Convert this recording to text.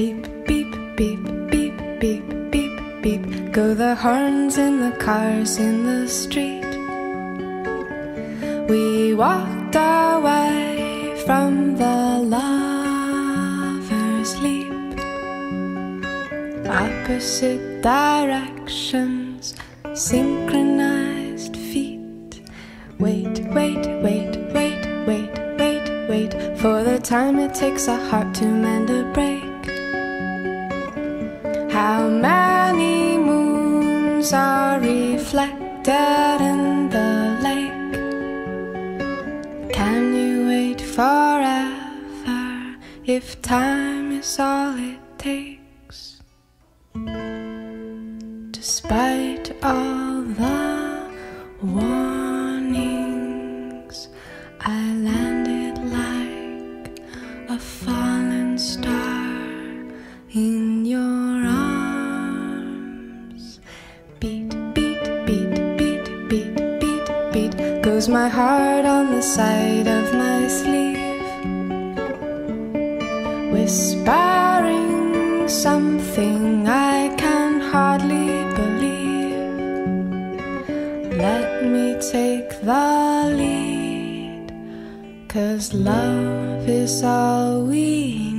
Beep, beep, beep, beep, beep, beep, beep. Go the horns in the cars in the street. We walked away from the lover's leap. Opposite directions, synchronized feet. Wait, wait, wait, wait, wait, wait, wait for the time it takes a heart to mend a break. How many moons are reflected in the lake? Can you wait forever if time is all it takes? Despite all the warnings, I landed like a fallen star in your arms. Beat, beat, beat, beat, beat, beat, beat goes my heart on the side of my sleeve, whispering something I can hardly believe. Let me take the lead, 'cause love is all we